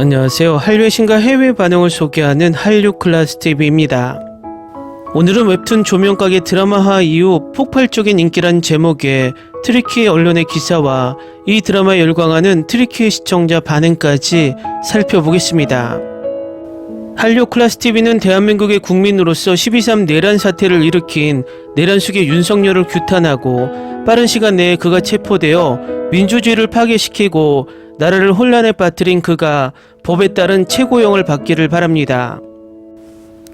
안녕하세요. 한류의 신과 해외 반응을 소개하는 한류클라스TV입니다. 오늘은 웹툰 조명가게 드라마화 이후 폭발적인 인기란 제목의 트리키의 언론의 기사와 이 드라마에 열광하는 트리키의 시청자 반응까지 살펴보겠습니다. 한류클라스TV는 대한민국의 국민으로서 12.3 내란 사태를 일으킨 내란숙의 윤석열을 규탄하고 빠른 시간 내에 그가 체포되어 민주주의를 파괴시키고 나라를 혼란에 빠뜨린 그가 법에 따른 최고형을 받기를 바랍니다.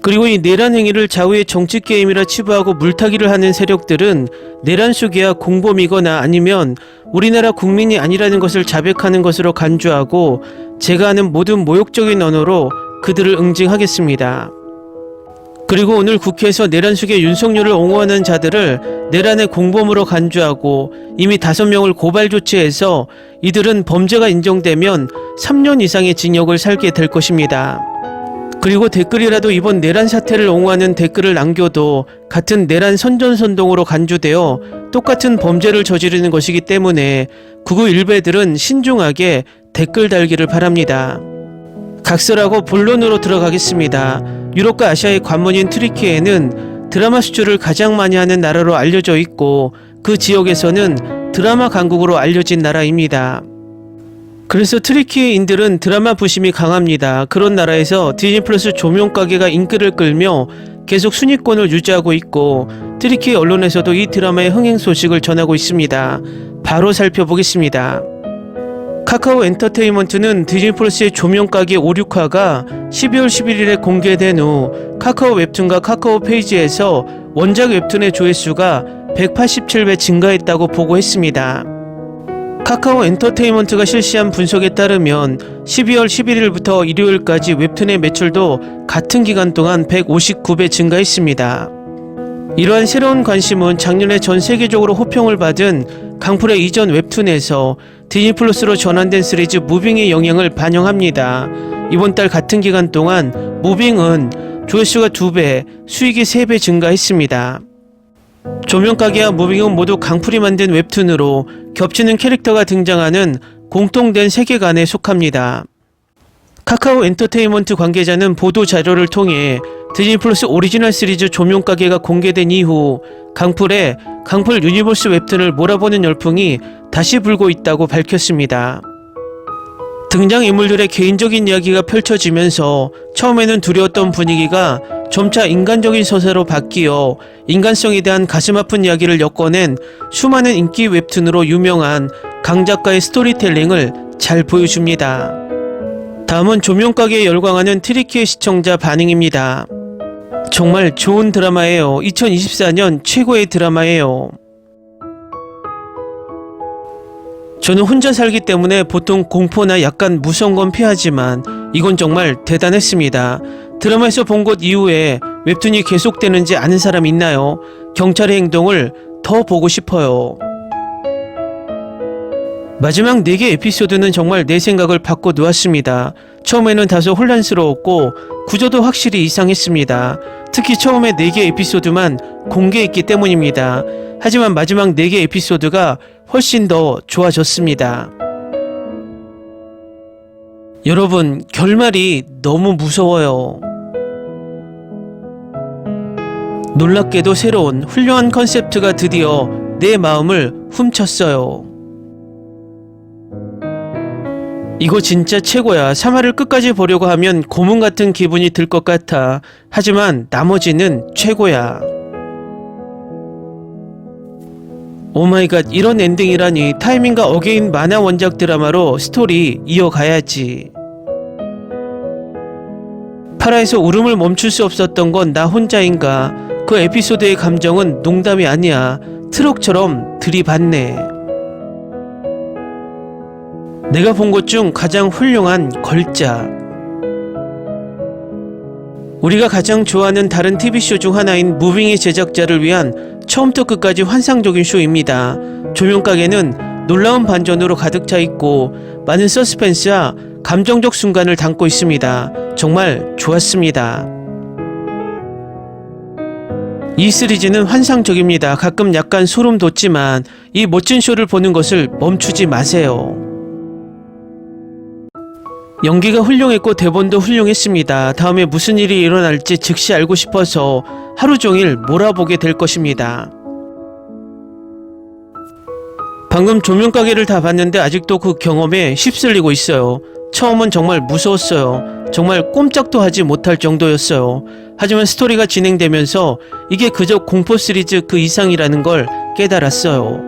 그리고 이 내란 행위를 좌우의 정치 게임이라 치부하고 물타기를 하는 세력들은 내란숙이야 공범이거나 아니면 우리나라 국민이 아니라는 것을 자백하는 것으로 간주하고 제가 하는 모든 모욕적인 언어로 그들을 응징하겠습니다. 그리고 오늘 국회에서 내란숙의 윤석열을 옹호하는 자들을 내란의 공범으로 간주하고 이미 5명을 고발 조치해서 이들은 범죄가 인정되면 3년 이상의 징역을 살게 될 것입니다. 그리고 댓글이라도 이번 내란 사태를 옹호하는 댓글을 남겨도 같은 내란 선전선동으로 간주되어 똑같은 범죄를 저지르는 것이기 때문에 극우 일베들은 신중하게 댓글 달기를 바랍니다. 각설하고 본론으로 들어가겠습니다. 유럽과 아시아의 관문인 트리키에는 드라마 수출을 가장 많이 하는 나라로 알려져 있고 그 지역에서는 드라마 강국으로 알려진 나라입니다. 그래서 트리키인들은 드라마 부심이 강합니다. 그런 나라에서 디즈니 플러스 조명가게가 인기를 끌며 계속 순위권을 유지하고 있고 트리키 언론에서도 이 드라마의 흥행 소식을 전하고 있습니다. 바로 살펴보겠습니다. 카카오 엔터테인먼트는 디즈니 플러스의 조명가게 5, 6화가 12월 11일에 공개된 후 카카오 웹툰과 카카오 페이지에서 원작 웹툰의 조회수가 187배 증가했다고 보고했습니다. 카카오 엔터테인먼트가 실시한 분석에 따르면 12월 11일부터 일요일까지 웹툰의 매출도 같은 기간 동안 159배 증가했습니다. 이러한 새로운 관심은 작년에 전 세계적으로 호평을 받은 강풀의 이전 웹툰에서 디즈니 플러스로 전환된 시리즈 무빙의 영향을 반영합니다. 이번 달 같은 기간 동안 무빙은 조회수가 2배, 수익이 3배 증가했습니다. 조명가게와 무빙은 모두 강풀이 만든 웹툰으로 겹치는 캐릭터가 등장하는 공통된 세계관에 속합니다. 카카오 엔터테인먼트 관계자는 보도 자료를 통해 디즈니 플러스 오리지널 시리즈 조명가게가 공개된 이후 강풀의 강풀 유니버스 웹툰을 몰아보는 열풍이 다시 불고 있다고 밝혔습니다. 등장인물들의 개인적인 이야기가 펼쳐지면서 처음에는 두려웠던 분위기가 점차 인간적인 서사로 바뀌어 인간성에 대한 가슴 아픈 이야기를 엮어낸 수많은 인기 웹툰으로 유명한 강 작가의 스토리텔링을 잘 보여줍니다. 다음은 조명가게에 열광하는 트리키의 시청자 반응입니다. 정말 좋은 드라마예요. 2024년 최고의 드라마예요. 저는 혼자 살기 때문에 보통 공포나 약간 무서운 건 피하지만 이건 정말 대단했습니다. 드라마에서 본 것 이후에 웹툰이 계속되는지 아는 사람 있나요? 경찰의 행동을 더 보고 싶어요. 마지막 4개 에피소드는 정말 내 생각을 바꿔놓았습니다. 처음에는 다소 혼란스러웠고 구조도 확실히 이상했습니다. 특히 처음에 4개 에피소드만 공개했기 때문입니다. 하지만 마지막 4개 에피소드가 훨씬 더 좋아졌습니다. 여러분, 결말이 너무 무서워요. 놀랍게도 새로운 훌륭한 컨셉트가 드디어 내 마음을 훔쳤어요. 이거 진짜 최고야. 3화를 끝까지 보려고 하면 고문 같은 기분이 들 것 같아. 하지만 나머지는 최고야. 오마이갓, 이런 엔딩이라니. 타이밍과 어게인 만화 원작 드라마로 스토리 이어가야지. 8화에서 울음을 멈출 수 없었던 건 나 혼자인가. 그 에피소드의 감정은 농담이 아니야. 트럭처럼 들이받네. 내가 본 것 중 가장 훌륭한 걸작. 우리가 가장 좋아하는 다른 TV쇼 중 하나인 무빙의 제작자를 위한 처음부터 끝까지 환상적인 쇼입니다. 조명가게는 놀라운 반전으로 가득 차 있고 많은 서스펜스와 감정적 순간을 담고 있습니다. 정말 좋았습니다. 이 시리즈는 환상적입니다. 가끔 약간 소름 돋지만 이 멋진 쇼를 보는 것을 멈추지 마세요. 연기가 훌륭했고 대본도 훌륭했습니다. 다음에 무슨 일이 일어날지 즉시 알고 싶어서 하루 종일 몰아보게 될 것입니다. 방금 조명가게를 다 봤는데 아직도 그 경험에 휩쓸리고 있어요. 처음은 정말 무서웠어요. 정말 꼼짝도 하지 못할 정도였어요. 하지만 스토리가 진행되면서 이게 그저 공포 시리즈 그 이상이라는 걸 깨달았어요.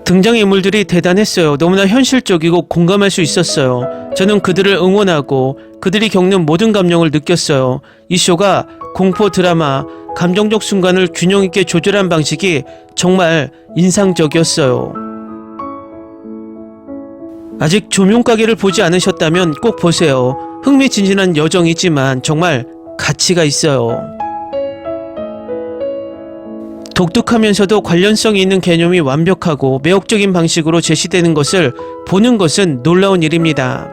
등장인물들이 대단했어요. 너무나 현실적이고 공감할 수 있었어요. 저는 그들을 응원하고 그들이 겪는 모든 감정을 느꼈어요. 이 쇼가 공포 드라마, 감정적 순간을 균형 있게 조절한 방식이 정말 인상적이었어요. 아직 조명가게를 보지 않으셨다면 꼭 보세요. 흥미진진한 여정이지만 정말 가치가 있어요. 독특하면서도 관련성이 있는 개념이 완벽하고 매혹적인 방식으로 제시되는 것을 보는 것은 놀라운 일입니다.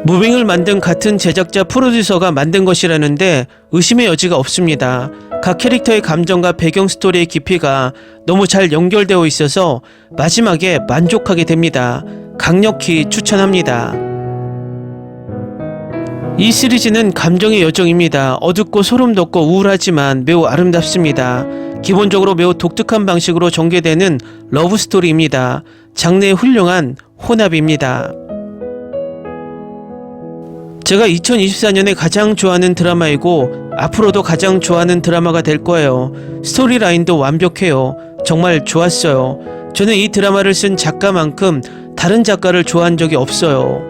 무빙을 만든 같은 제작자 프로듀서가 만든 것이라는데 의심의 여지가 없습니다. 각 캐릭터의 감정과 배경 스토리의 깊이가 너무 잘 연결되어 있어서 마지막에 만족하게 됩니다. 강력히 추천합니다. 이 시리즈는 감정의 여정입니다. 어둡고 소름 돋고 우울하지만 매우 아름답습니다. 기본적으로 매우 독특한 방식으로 전개되는 러브스토리입니다. 장르의 훌륭한 혼합입니다. 제가 2024년에 가장 좋아하는 드라마이고 앞으로도 가장 좋아하는 드라마가 될 거예요. 스토리라인도 완벽해요. 정말 좋았어요. 저는 이 드라마를 쓴 작가만큼 다른 작가를 좋아한 적이 없어요.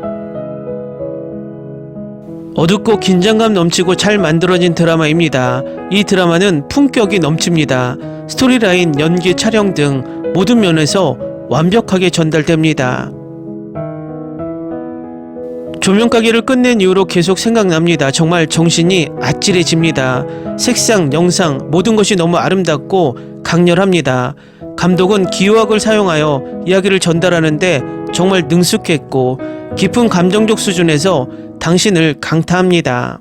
어둡고 긴장감 넘치고 잘 만들어진 드라마입니다. 이 드라마는 품격이 넘칩니다. 스토리라인, 연기, 촬영 등 모든 면에서 완벽하게 전달됩니다. 조명가게를 끝낸 이후로 계속 생각납니다. 정말 정신이 아찔해집니다. 색상, 영상 모든 것이 너무 아름답고 강렬합니다. 감독은 기호학을 사용하여 이야기를 전달하는데 정말 능숙했고 깊은 감정적 수준에서 당신을 강타합니다.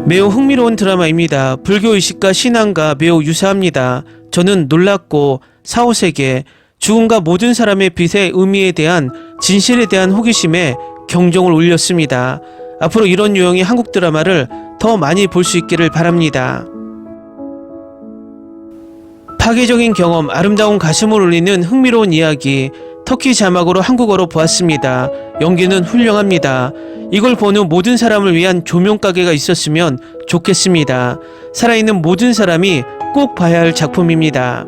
매우 흥미로운 드라마입니다. 불교의식과 신앙과 매우 유사합니다. 저는 놀랍고 사후세계, 죽음과 모든 사람의 빛의 의미에 대한 진실에 대한 호기심에 경종을 울렸습니다. 앞으로 이런 유형의 한국 드라마를 더 많이 볼 수 있기를 바랍니다. 파괴적인 경험, 아름다운 가슴을 울리는 흥미로운 이야기, 터키 자막으로 한국어로 보았습니다. 연기는 훌륭합니다. 이걸 본 후 모든 사람을 위한 조명가게가 있었으면 좋겠습니다. 살아있는 모든 사람이 꼭 봐야 할 작품입니다.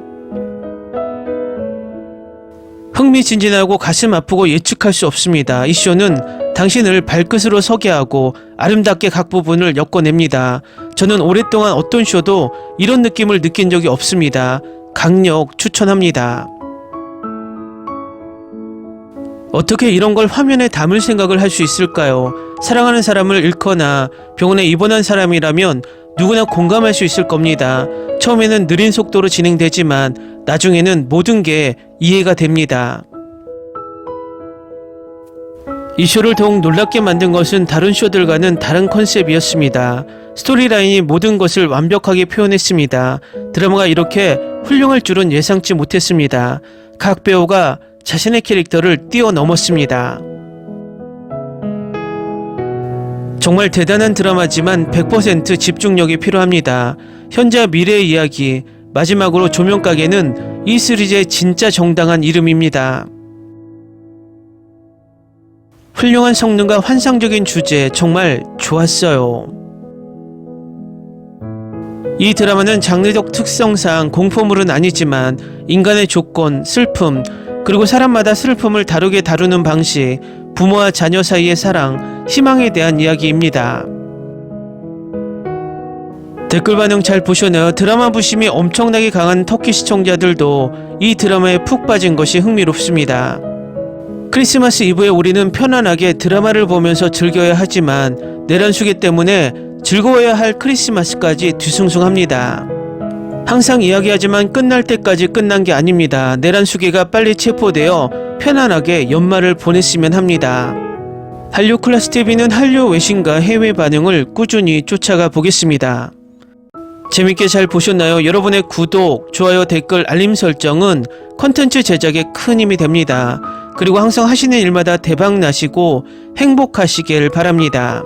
흥미진진하고 가슴 아프고 예측할 수 없습니다. 이 쇼는 당신을 발끝으로 서게 하고 아름답게 각 부분을 엮어냅니다. 저는 오랫동안 어떤 쇼도 이런 느낌을 느낀 적이 없습니다. 강력 추천합니다. 어떻게 이런 걸 화면에 담을 생각을 할 수 있을까요? 사랑하는 사람을 잃거나 병원에 입원한 사람이라면 누구나 공감할 수 있을 겁니다. 처음에는 느린 속도로 진행되지만 나중에는 모든 게 이해가 됩니다. 이 쇼를 더욱 놀랍게 만든 것은 다른 쇼들과는 다른 컨셉이었습니다. 스토리라인이 모든 것을 완벽하게 표현했습니다. 드라마가 이렇게 훌륭할 줄은 예상치 못했습니다. 각 배우가 자신의 캐릭터를 뛰어넘었습니다. 정말 대단한 드라마지만 100% 집중력이 필요합니다. 현재와 미래의 이야기, 마지막으로 조명가게는 이 시리즈의 진짜 정당한 이름입니다. 훌륭한 성능과 환상적인 주제 정말 좋았어요. 이 드라마는 장르적 특성상 공포물은 아니지만 인간의 조건, 슬픔, 그리고 사람마다 슬픔을 다르게 다루는 방식, 부모와 자녀 사이의 사랑, 희망에 대한 이야기입니다. 댓글 반응 잘 보셨나요? 드라마 부심이 엄청나게 강한 터키 시청자들도 이 드라마에 푹 빠진 것이 흥미롭습니다. 크리스마스 이브에 우리는 편안하게 드라마를 보면서 즐겨야 하지만 내란수계 때문에 즐거워야 할 크리스마스까지 뒤숭숭합니다. 항상 이야기하지만 끝날 때까지 끝난 게 아닙니다. 내란수계가 빨리 체포되어 편안하게 연말을 보냈으면 합니다. 한류 클래스 TV는 한류 외신과 해외 반응을 꾸준히 쫓아가 보겠습니다. 재밌게 잘 보셨나요? 여러분의 구독, 좋아요, 댓글, 알림 설정은 컨텐츠 제작에 큰 힘이 됩니다. 그리고 항상 하시는 일마다 대박 나시고 행복하시길 바랍니다.